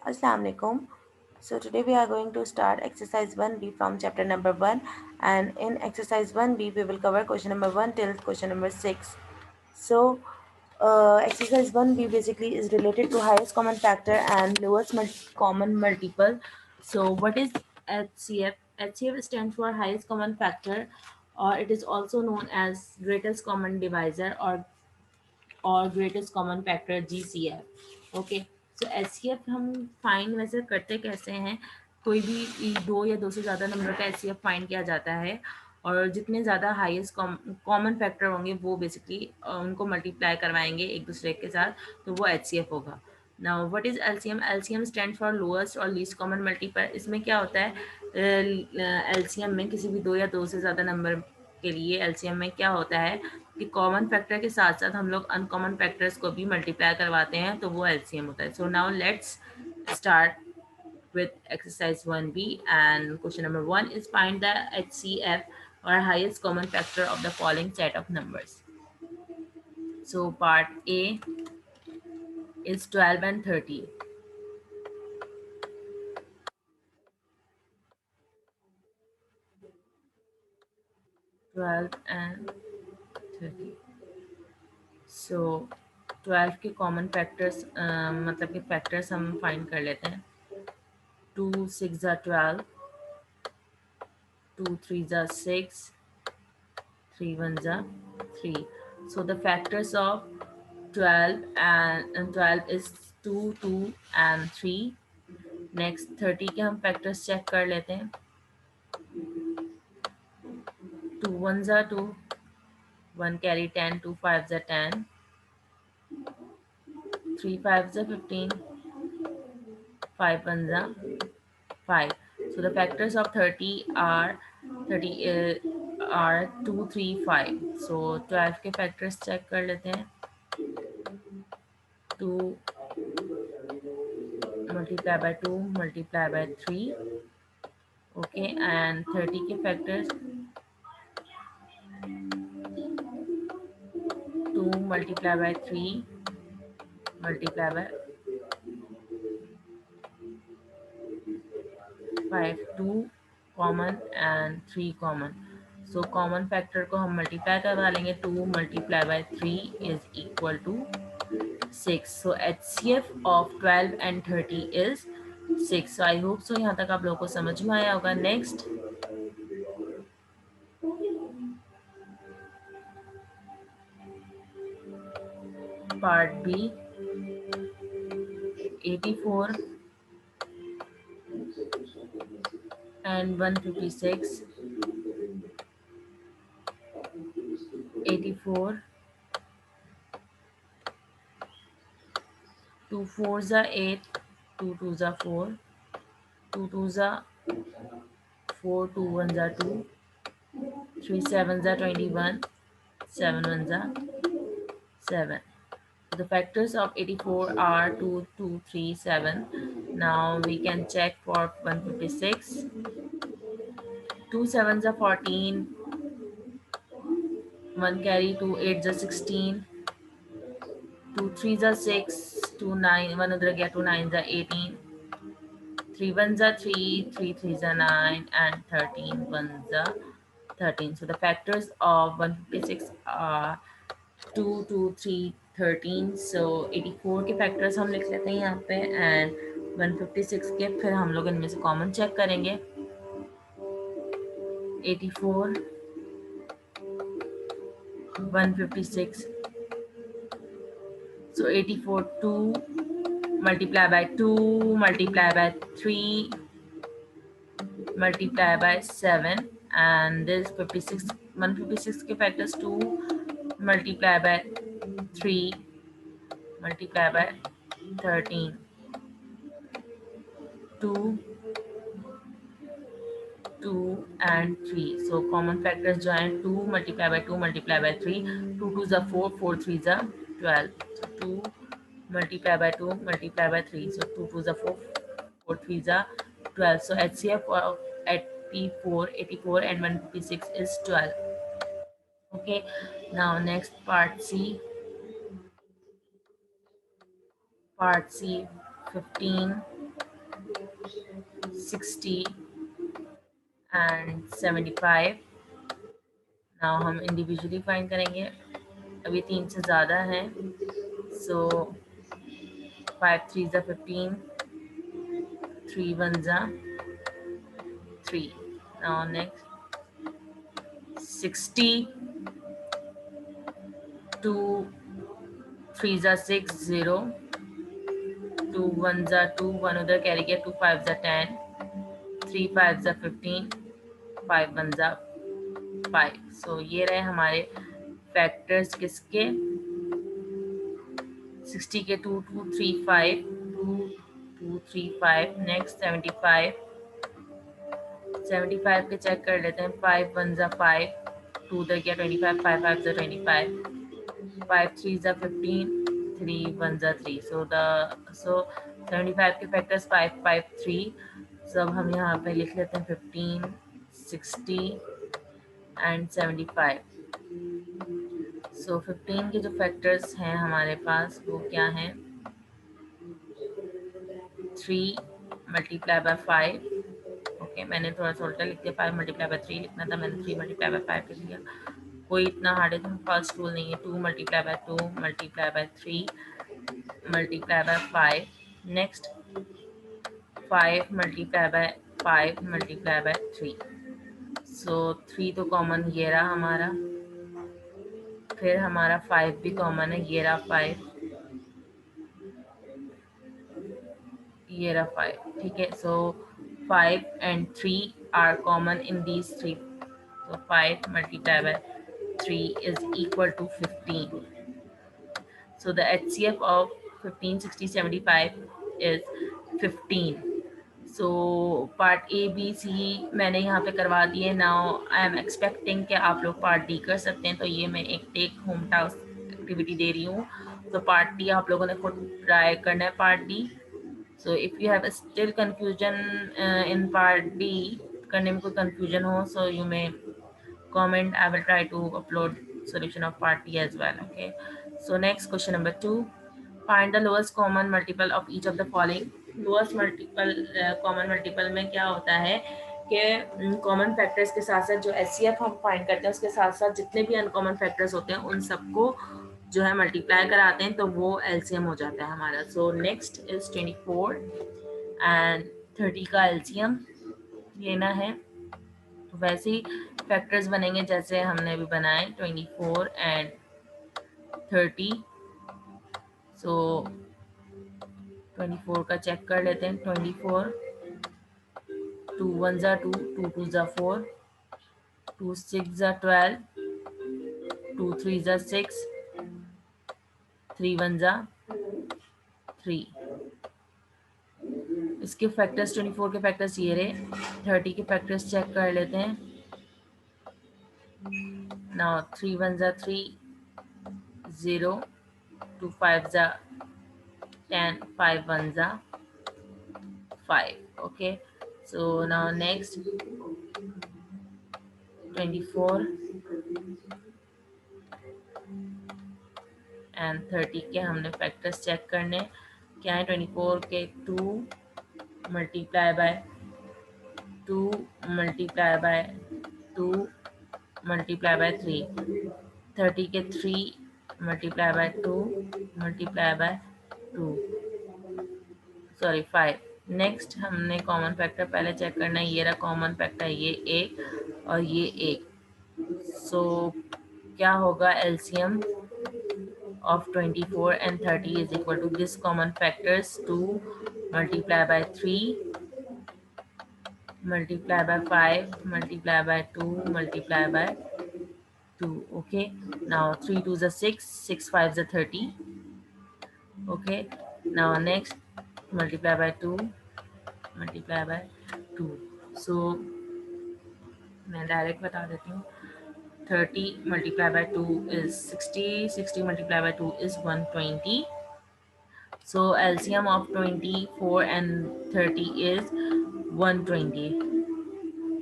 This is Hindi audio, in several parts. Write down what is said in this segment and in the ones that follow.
Assalamu alaikum. So today we are going to start exercise 1B from chapter number 1, and in exercise 1B we will cover question number 1 till question number 6. So exercise 1B basically is related to highest common factor and lowest common multiple. So what is HCF? HCF stands for highest common factor, or it is also known as greatest common divisor और greatest common factor GCF. Okay, so HCF हम फाइंड वैसे करते कैसे हैं, कोई भी दो या दो से ज़्यादा नंबर का HCF फाइंड किया जाता है, और जितने ज़्यादा हाईएस्ट कॉमन फैक्टर होंगे वो बेसिकली उनको मल्टीप्लाई करवाएंगे एक दूसरे के साथ, तो वो HCF होगा. Now what is LCM? LCM stand for lowest और लीस्ट कॉमन मल्टीपल. इसमें क्या होता है, LCM में किसी भी दो या दो से ज़्यादा नंबर के लिए LCM में क्या होता है कि कॉमन फैक्टर के साथ साथ हम लोग अनकॉमन फैक्टर्स को भी मल्टीप्लाई करवाते हैं, तो वो LCM होता है. So now let's start with exercise 1B, and question number 1 is find the HCF or highest common factor of the following set of numbers. So part A is 12 and 30. 12 and 30. So 12 के कॉमन फैक्टर्स मतलब कि फैक्टर्स हम फाइंड कर लेते हैं. 2 6 are 12, 2 3 are 6, 3 1s are 3. So the factors of 12 and 12 is 2 2 and 3. Next 30 के हम factors check कर लेते हैं. 2 1s are 2, 1 carry 10, 2 5s are 10, 3 5s are 15, 5 1s are 5. So the factors of 30 are 2 3 5. So 12 के factors check कर लेते हैं. 2 multiply by 2 multiply by 3. Okay, and 30 के factors 2 multiply by 3 multiply by 5. 2 common and 3 common. So common factor को हम मल्टीप्लाई करवा लेंगे. 2 multiply by 3 is equal to 6. So HCF of 12 and 30 is 6. So I hope so यहाँ तक आप लोगों को समझ में आया होगा. Next part B, 84 and 156. 84, 2 4s are 8, 2 2s are 4, 2 2s are 4, 2 1s are 2, 3 7s are 21, 7 1s are 7. The factors of 84 are 2 2 3 7. Now we can check for 156. 2 7s are 14, 1 carry 2 8s are 16, 2 3s are 6, 2 9, 1 other get 2 9s are 18, 3 1s are 3, 3 3s are 9, and 13 1s are 13. So the factors of 156 are 2 2 3 13. So 84 के फैक्टर्स हम लिख लेते हैं यहाँ पे, एंड 156 के फिर हम लोग इनमें से कॉमन चेक करेंगे. 84, 156. So 84, 2 multiply by 2 multiply by 3 multiply by 7, and this 56, 156 के factors 2 multiply by 3 multiply by 13, 2 2 and 3. So common factors जो हैं 2 multiply by 2 multiply by 3, 2 2s are 4, 4 3s are 12. So 2 multiply by 2 multiply by 3. So 2 2s are 4, 4 3s are 12. So HCF of 84 and 156 is 12. Okay, now next part C. Part C, 15 60 and 75. Now हम इंडिविजुअली फाइंड करेंगे, अभी 3 से ज़्यादा हैं, सो 5 3 ज़ा 15, 3 1 ज़ा 3. नाउ नेक्स्ट 60, 2 3 ज़ा 6 0, 2 1 ज़ा 2, 1 उधर कैरी किया, 2 5 ज़ा 10, 3 5 ज़ा 15, 5 1 ज़ा 5. सो ये रहे हमारे फैक्टर्स किसके, 60 के 2 2 3 5, 2 2 3 5. नेक्स्ट 75 के चेक कर लेते हैं, 5 1 ज़ा 5, 2 उधर किया 25, 5 5 ज़ा 25, 5 3 ज़ा 15, 3 1 ज़ा 3. सो 75 के फैक्टर्स 5 5 3. सब हम यहाँ पे लिख लेते हैं 15, 60 एंड 75. सो 15 के जो फैक्टर्स हैं हमारे पास वो क्या हैं, 3 मल्टीप्लाई बाय 5. ओके, मैंने थोड़ा सा उल्टा लिख दिया, 5 मल्टीप्लाई बाय 3 लिखना था, मैंने 3 मल्टीप्लाई बाय 5 लिख दिया. कोई इतना हार्ड है फर्स्ट रूल नहीं है. 2 multiply bye 2 multiply by 3 multiply bye 5. Next 5 multiply by 5 multiply by 3. सो 3 तो कॉमन ये रहा हमारा, फिर हमारा 5 भी कॉमन है, ये रहा 5, ये रहा 5. ठीक है, सो 5 and 3 are common in these three. So 5 multiplied by 3 is equal to 15. So the HCF of 15, 60, 75 is 15. So part A B C मैंने यहाँ पे करवा दिए. नाउ आई एम एक्सपेक्टिंग कि आप लोग पार्ट डी कर सकते हैं, तो ये मैं एक टेक होम टास्क एक्टिविटी दे रही हूँ. तो पार्ट डी आप लोगों ने खुद ट्राई करना है, part D. So if you have still confusion in part D, करने में कोई कन्फ्यूजन हो, सो you may comment. I will try to upload solution of part D as well. Okay, so next question number 2, find the lowest common multiple of each of the following. lowest multiple common multiple में क्या होता है कि कॉमन फैक्टर्स के साथ साथ जो HCF हम फाइंड करते हैं उसके साथ साथ जितने भी अनकॉमन फैक्टर्स होते हैं उन सबको जो है मल्टीप्लाई कराते हैं, तो वो LCM हो जाता है हमारा. सो नेक्स्ट इज 24 एंड 30 का LCM लेना है. तो वैसे ही फैक्टर्स बनेंगे जैसे हमने अभी बनाए 24 एंड 30. सो 24 का चेक कर लेते हैं. 24, 2 1 ज़ा 2, 2 2 ज़ा 4, 2 6 ज़ा 12, 2 3 ज़ा 6, 3 1 ज़ा 3. इसके फैक्टर्स 24 के फैक्टर्स ये रहे. 30 के फैक्टर्स चेक कर लेते हैं. नाउ 3 1 ज़ा 3, 0, 2 5 ज़ा 10, 5 1 ज़ा 5. Okay, so now next 24 and 30 के हमने फैक्टर्स चेक करने. क्या है, 24 के 2 multiply bye 2 multiply bye 2 multiply by 3. 30 के 3 multiply bye 2 multiply bye 2, sorry 5. Next हमने कॉमन फैक्टर पहले चेक करना है. ये रहा कॉमन फैक्टर, ये एक और ये एक. सो क्या होगा, LCM of 24 and 30 is equal to this common factors 2 multiply by 3 multiply by 5 multiply by 2 multiply by 2. Okay, now 3 2 is a 6, 6 5 is a 30. Okay, now next multiply by 2 multiply by 2. So मैं डायरेक्ट बता देती हूँ. 30 multiplied by 2 is 60, 60 multiplied by 2 is 120. So LCM of 24 and 30 is 120.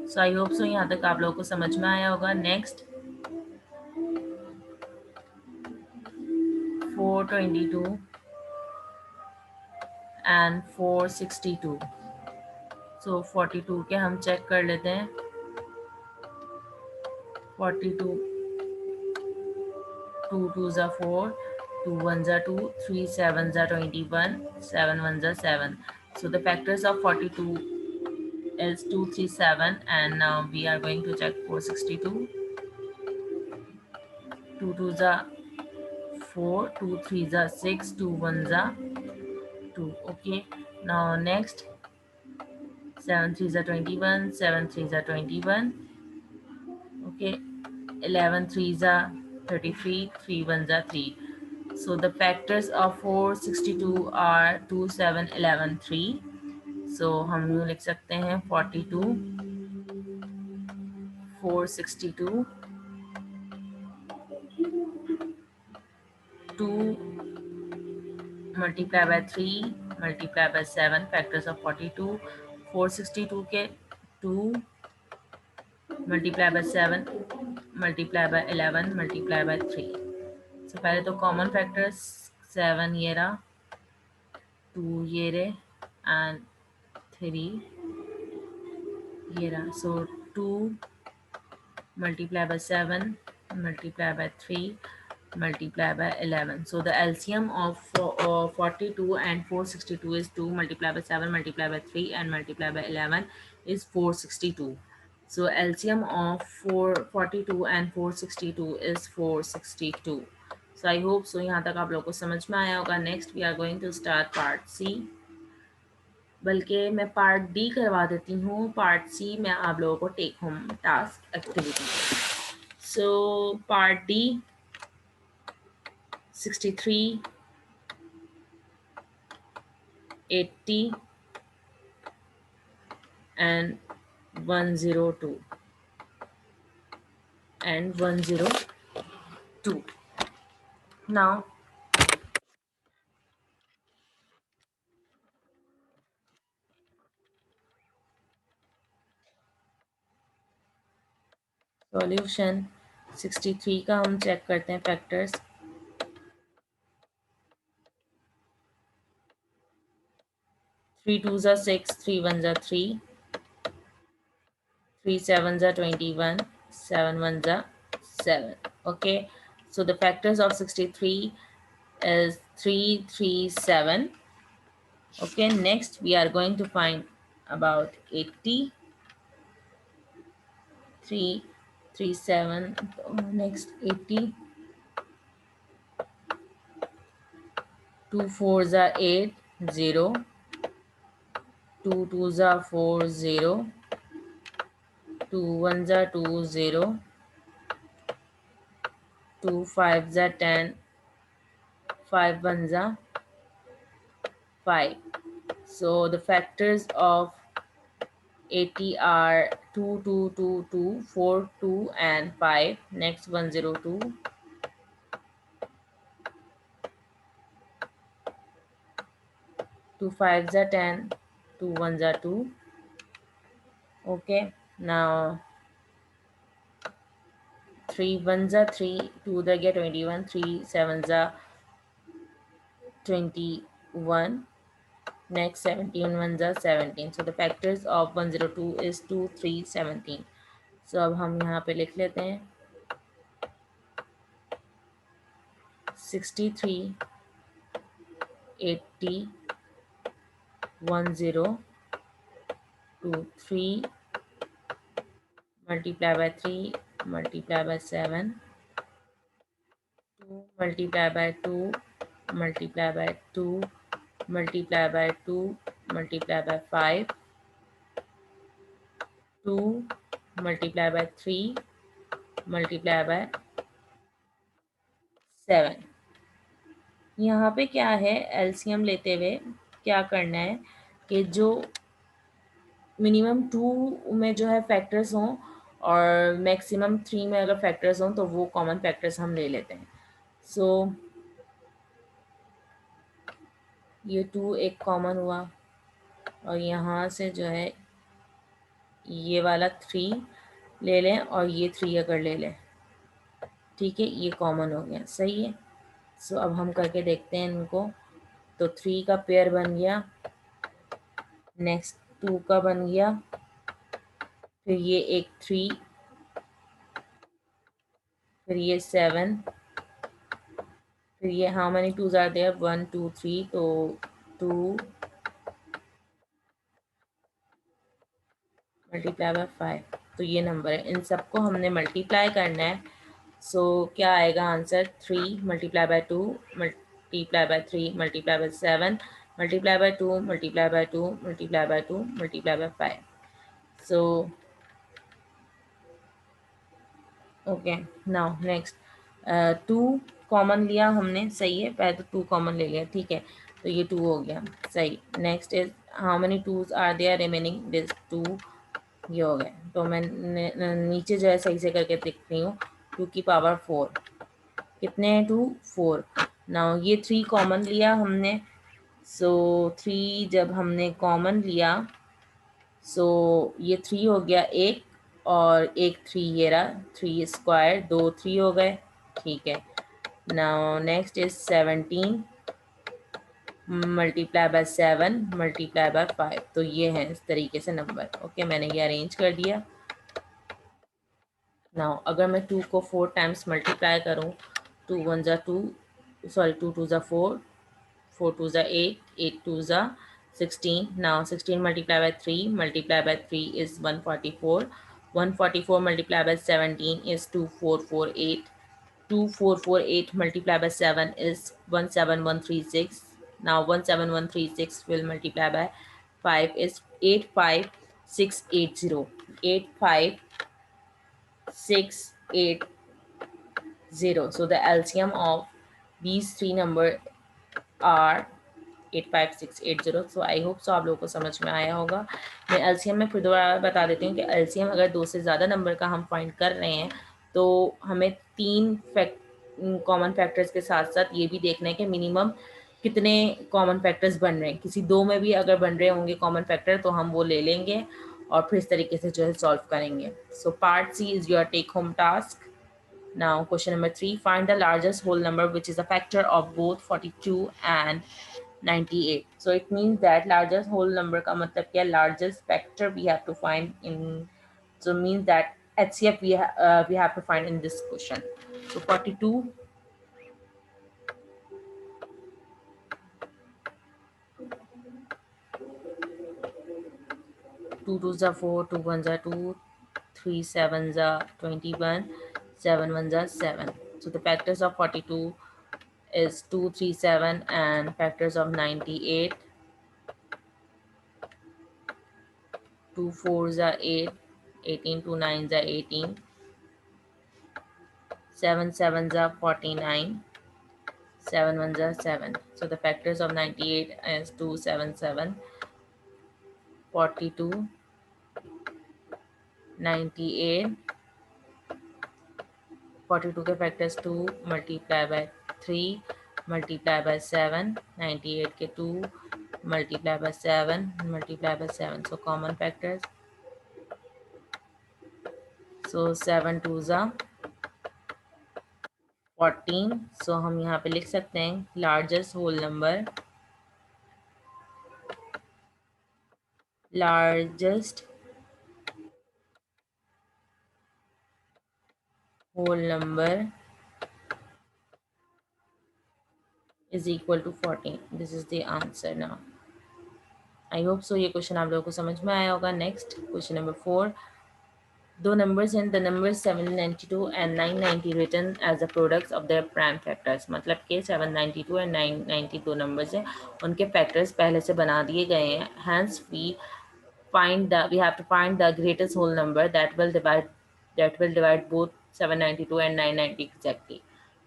So I hope so यहाँ तक आप लोगों को समझ में आया होगा. Next 422 and 462. सो 42 के हम चेक कर लेते हैं। 42, 2 2s are 4, 2 1s are 2, 3 7s are 21, 7 1s are 7. So the factors of 42 is 2 3 7, and now we are going to check 462. 2 2s are 4, 2 3s are 6, 2 1s are 2. Okay, now next 7 3s are 21, 7 3s are 21. Okay, 11 3s are 33, 3 1s are 3. So the factors of 462 are 2 7 11 3. So हम यूँ लिख सकते हैं 42, 462, 2 multiply by 3 multiply by 7, factors of 42, 462 के 2 multiply by 7 multiply by 11 multiply by 3. So पहले तो कॉमन फैक्टर्स 7 ये रहा, 2 ये रहे and 3 ये रहा. So 2 multiply by 7 multiply by 3 multiply by 11. So the LCM of 42 and 462 is 2 multiply by 7 multiply by 3 and multiply by 11 is 462. So LCM of 442 and 462 is 462. So I hope so यहाँ तक आप लोगों को समझ में आया होगा. Next we are going to start part C. बल्कि मैं पार्ट डी करवा देती हूँ. पार्ट सी में आप लोगों को take home task activity. So part D 63, 80 and 102 and 102. Now solution 63 का हम चेक करते हैं factors. 3 2s are 6, 3 1s are 3, 3 7s are 21, 7 1s are 7. Okay, so the factors of 63 is 3 3 7. Okay, next we are going to find about 80, 3 3 7. Next 80, 2 4s are 8 0, 2 2s are 4 0, 2 1s are 2 0, 2 5s are 10, 5 1s are 5. So the factors of 80 are 2 2 2 2, 4 2 and 5. Next 102, 2 5s are 10, 2 1s are 2. Okay, now 3 1s are 3, 2 they get 21, 3 7s are 21. Next 17 ones are 17. So the factors of 102 is 2 3 17. So अब हम यहाँ पे लिख लेते हैं 63, 80, 10, 2 3 multiply by 3 multiply by 7, 2 multiply by 2 multiply by 2 multiply by 2 multiply by 5, 2 multiply by 3 multiply by 7. यहाँ पे क्या है, एलसीएम लेते हुए क्या करना है कि जो मिनिमम 2 में जो है फैक्टर्स हों और मैक्सिमम 3 में अगर फैक्टर्स हों तो वो कॉमन फैक्टर्स हम ले लेते हैं. सो ये 2 एक कॉमन हुआ और यहाँ से जो है ये वाला 3 ले लें और ये 3 अगर ले लें, ठीक है, ये कॉमन हो गया. सही है. सो अब हम करके देखते हैं इनको. तो 3 का पेयर बन गया. नेक्स्ट 2 का बन गया, फिर ये एक 3, फिर ये 7, फिर ये how many twos are there, 1 2 3, तो 2 मल्टीप्लाई बाय 5, तो ये नंबर है। इन सबको हमने मल्टीप्लाई करना है। सो क्या आएगा answer, 3 multiply bye 2 multiply by 3 multiply by 7 multiply bye 2 multiply bye 2 multiply bye 2 multiply bye 5। So okay, now next, 2 common लिया हमने, सही है, पहले तो 2 कॉमन ले लिया, ठीक है, तो ये 2 हो गया, सही। Next is how many twos are there remaining, this 2, ये हो गए। तो मैं नीचे जो है सही से करके देख रही हूँ, 2 की पावर 4, कितने हैं 2 4। नाउ ये 3 कॉमन लिया हमने, सो 3 जब हमने कॉमन लिया, सो ये 3 हो गया एक, और एक 3 ये रहा, 3 स्क्वायर, 2 3 हो गए, ठीक है। Now next is 17 multiply by 7 multiply bye 5, तो ये है इस तरीके से नंबर। ओके, मैंने ये अरेंज कर दिया। नाउ अगर मैं 2 को 4 टाइम्स मल्टीप्लाई करूँ, 2 1 ज़ा 2, सॉरी 2 2 ज़ा 4, 4 2 ज़ा 8, 8 2 ज़ा 16। Now 16 multiply by 3 multiply by 3 is 144, 144 multiply by 17 is 2448, 2448 multiplied by 7 is 17136. Now 17136 will multiply by 5 is 85680. 85680. So the LCM of these three numbers are 85680। So I hope so आप लोगों को समझ में आया होगा। मैं एलसीएम में फिर दोबारा बता देती हूँ कि एलसीएम अगर 2 से ज़्यादा नंबर का हम फाइंड कर रहे हैं, तो हमें 3 कॉमन फैक्टर्स के साथ साथ ये भी देखना है कि मिनिमम कितने कॉमन फैक्टर्स बन रहे हैं। किसी 2 में भी अगर बन रहे होंगे कॉमन फैक्टर, तो हम वो ले लेंगे और फिर इस तरीके से जो है सॉल्व करेंगे। So part C is your take home task. Now question number 3, find the largest whole number which is a factor of both 42 and 98. So it means that largest whole number का मतलब क्या, largest factor we have to find in, so means that HCF we have to find in this question. So 42, 2 2s are 4, 2 1s are 2, 3 7s are 21, 7 1s are 7. So the factors of 42 is 2 3 7, and factors of 98, 2 4s are 8, 18 2 9s are 18, 7 7s are 49, 7 1s are 7. So the factors of 98 is 2 7 7, 42, 98, 42 के factors 2 multiply by 3 multiply by 7, 98 के 2 multiply by 7 multiply by 7। So common factors, so 7 2 ज़ा 14। सो हम यहाँ पे लिख सकते हैं largest whole number, largest whole number is equal to 14. This is the answer now. I hope so ये क्वेश्चन आप लोगों को समझ में आया होगा। नेक्स्ट क्वेश्चन नंबर 4, दो नंबर्स हैं, the number 792 and 990 written as the products of their prime factors. मतलब कि 792 एंड 990 दो नंबर्स हैं, उनके फैक्टर्स पहले से बना दिए गए हैं। Hence we have to find the greatest whole number that will divide both 792 and 990 exactly।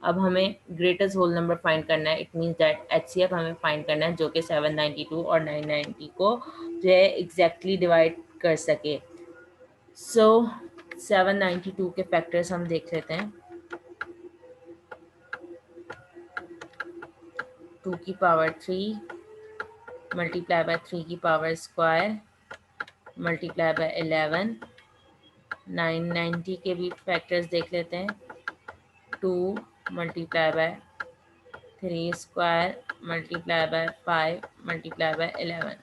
अब हमें ग्रेटेस्ट होल नंबर फाइंड करना है। इट मीन्स दैट HCF हमें फाइंड करना है जो कि 792 और 990 को जो है एग्जैक्टली डिवाइड कर सके। सो 792 के फैक्टर्स हम देख लेते हैं। 2 की पावर 3 मल्टीप्लाई बाय 3 की पावर स्क्वायर मल्टीप्लाई बाय 11। 990 के भी फैक्टर्स देख लेते हैं। 2 multiply by 3 square multiply by 5 multiply by 11।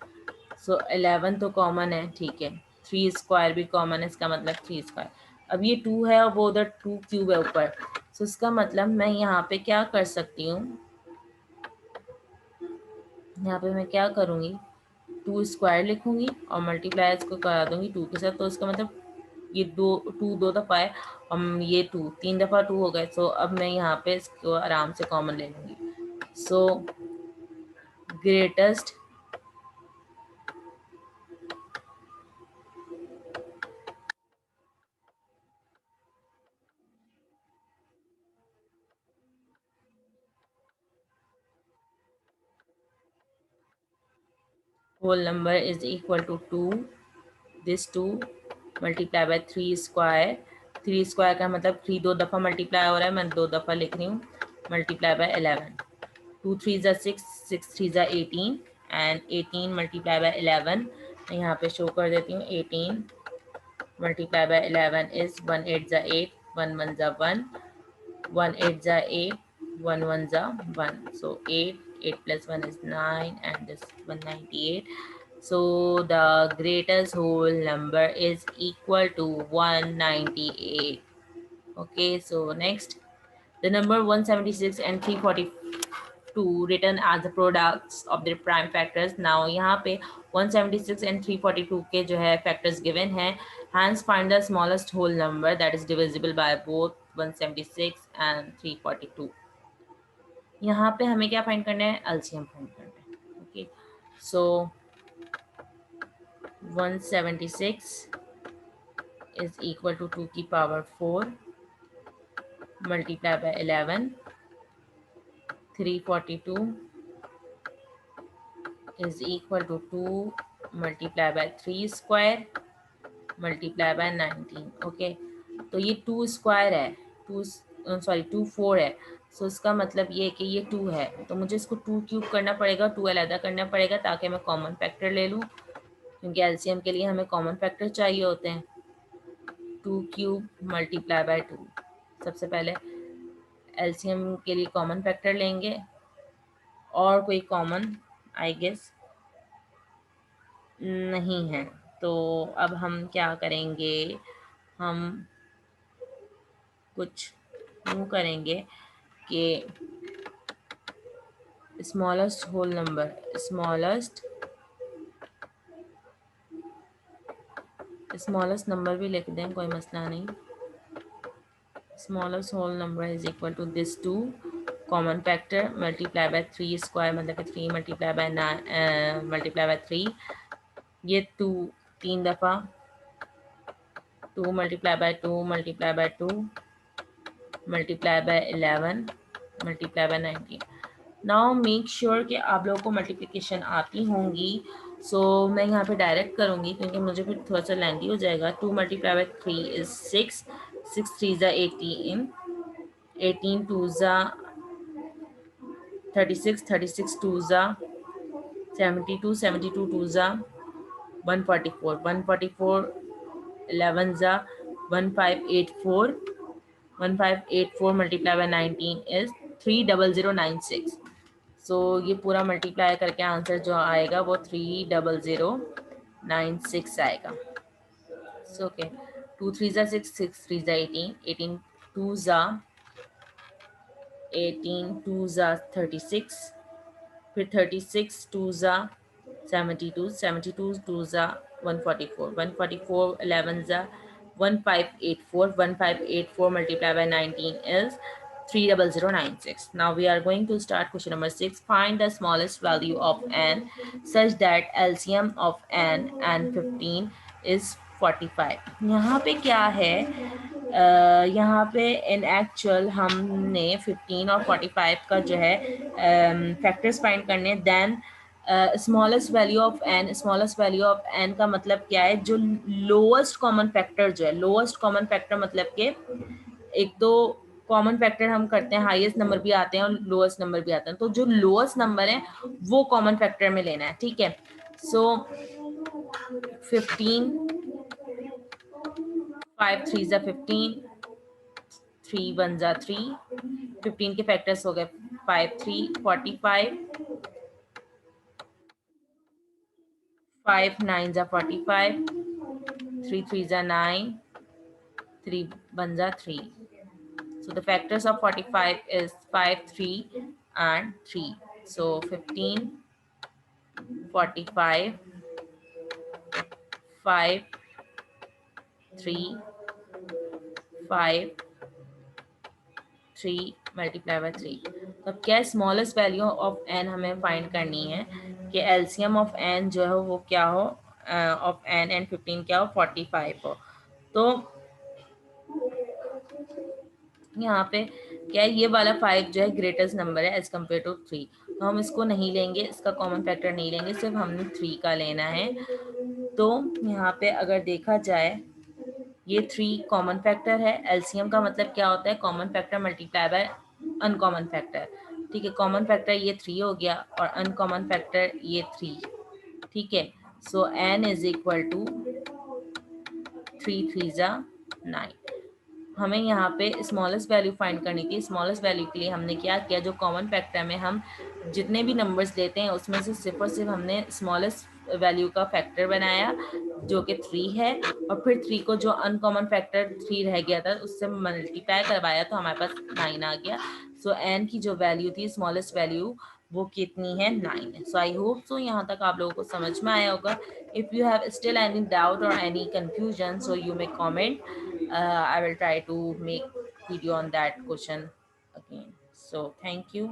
सो 11 तो कॉमन है, ठीक है। 3 स्क्वायर भी कॉमन है, इसका मतलब 3 स्क्वायर। अब ये 2 है और वो उधर 2 क्यूब है ऊपर, सो इसका मतलब मैं यहाँ पे क्या कर सकती हूँ, यहाँ पे मैं क्या करूँगी, 2 स्क्वायर लिखूँगी और मल्टीप्लाई इसको करा दूँगी 2 के साथ, तो इसका मतलब ये 2 दफा है और ये 2 3 दफ़ा 2 हो गए। सो अब मैं यहाँ पे इसको आराम से कॉमन ले लूँगी। So greatest whole number is equal to 2, this 2 multiply by 3 square. 3 square का मतलब 3 2 दफ़ा मल्टीप्लाई हो रहा है, मैं 2 दफ़ा लिख रही हूँ, मल्टीप्लाई बाय 11। 2 3 ज़ा 6, 6 3 ज़ा 18 एंड 18 मल्टीप्लाई बाय 11। मैं यहाँ पे शो कर देती हूँ, 18 मल्टीप्लाई बाय 11 इज 1 8 ज़ा 8, 1 1 ज़ा 1, 1 8 ज़ा 8, 1 1 ज़ा 1, so 8, 8 plus 1 is 9 and this 198. So the greatest whole number is equal to 198. Okay, so next, the number 176 and 342 written as the products of their prime factors. Now यहाँ पे 176 and 342 के जो है factors given हैं, hence find the smallest whole number that is divisible by both 176 and 342. यहाँ पे हमें क्या फाइंड करना है, एलसीएम फाइंड करना है। Okay, so 176 is equal to 2 की power 4 multiply by 11, 342 is equal to 2 multiply by 3 square multiply by 19. Okay, तो ये 2 स्क्वायर है, 2 सॉरी 2 4 है, सो इसका मतलब ये है कि ये 2 है, तो मुझे इसको 2 क्यूब करना पड़ेगा, 2 अलहदा करना पड़ेगा ताकि मैं कॉमन फैक्टर ले लूँ, क्योंकि एलसीएम के लिए हमें कॉमन फैक्टर चाहिए होते हैं। 2 क्यूब मल्टीप्लाई बाय 2, सबसे पहले एलसीएम के लिए कॉमन फैक्टर लेंगे, और कोई कॉमन आई गेस नहीं है, तो अब हम क्या करेंगे, हम कुछ यूँ करेंगे कि smallest whole number, smallest number भी लिख दें, कोई मसला नहीं। Smallest whole number is equal to this 2 common factor multiply by 3 square, मतलब 3 मल्टीप्लाई बाय 9 मल्टीप्लाई बाय 3, ये 2 3 दफ़ा, 2 multiply bye 2 multiply bye 2 multiply bye 11 multiply by 19। Now make sure कि आप लोगों को मल्टीप्लिकेशन आती होंगी, सो मैं यहाँ पे डायरेक्ट करूँगी क्योंकि मुझे फिर थोड़ा सा लेंथी हो जाएगा। 2 मल्टीप्लाई बाय 3 इज 6, 6 3 ज़ा 18, 18 2 ज़ा 36, 36 2 ज़ा 72, 72 2 ज़ा 144, 144 11 ज़ा 1584, 1584 मल्टीप्लाई बाय 19 इज 30096। सो ये पूरा मल्टीप्लाई करके आंसर जो आएगा वो 30096 आएगा। सो ओके, 2 3 ज़ा 6, 6 3 ज़ा 18, 18 2 ज़ा 18 2 ज़ा 36, फिर 36 2 ज़ा 72, 72 2 ज़ा 144, 144 11 ज़ा 1584, 1584 multiplied by 19 is 30096. Now we are going to start question number 6. Find the smallest value of n such that LCM of n and 15 is 45. यहाँ पे क्या है, यहाँ पे इन एक्चुअल हमने 15 और 45 का जो है फैक्टर्स फाइंड करने, then smallest value of N, smallest value of N का मतलब क्या है, जो लोएस्ट कॉमन फैक्टर जो है, लोएस्ट कॉमन फैक्टर मतलब कि एक तो कॉमन फैक्टर हम करते हैं, हाईएस्ट नंबर भी आते हैं और लोएस्ट नंबर भी आते हैं, तो जो लोएस्ट नंबर है वो कॉमन फैक्टर में लेना है, ठीक है। सो 15, 5 3 ज़ा 15, 3 1 ज़ा 3, 15 के फैक्टर्स हो गए 5 3 45, 5 9s are 45, 3 3s are 9, 3 1s are 3. So the factors of 45 is 5, 3 and 3. So 15, 45, 5, 3, 5, 3 multiply by 3. तो अब क्या है, स्मॉलेस्ट वैल्यू ऑफ एन हमें फाइंड करनी है कि एलसीएम ऑफ एन जो है वो क्या हो, ऑफ एन एंड 15 क्या हो, 45 हो. तो यहाँ पे क्या है, ये वाला 5 जो है ग्रेटेस्ट नंबर है एज कम्पेयर टू 3. तो हम इसको नहीं लेंगे, इसका कॉमन फैक्टर नहीं लेंगे, सिर्फ हमने 3 का लेना है. तो यहाँ पे अगर देखा जाए ये 3 कॉमन फैक्टर है. एलसीएम का मतलब क्या होता है, common factor multiply bye uncommon factor. ठीक है, कॉमन फैक्टर ये 3 हो गया और अनकॉमन फैक्टर ये 3. ठीक है, सो एन इज इक्वल टू 3 3 जा 9. हमें यहाँ पे स्मॉलेस्ट वैल्यू फाइंड करनी थी. स्मॉलेस्ट वैल्यू के लिए हमने क्या किया, जो कॉमन फैक्टर में हम जितने भी नंबर्स लेते हैं उसमें से सिर्फ और सिर्फ हमने स्मॉलेस्ट वैल्यू का फैक्टर बनाया जो कि 3 है, और फिर 3 को जो अनकॉमन फैक्टर 3 रह गया था उससे मल्टीप्लाई करवाया तो हमारे पास 9 आ गया. सो एन की जो वैल्यू थी, स्मॉलेस्ट वैल्यू, वो कितनी है, 9. सो आई होप सो यहाँ तक आप लोगों को समझ में आया होगा. If you have still any doubt और any confusion, so you may comment. I will try to make video on that question again. So thank you.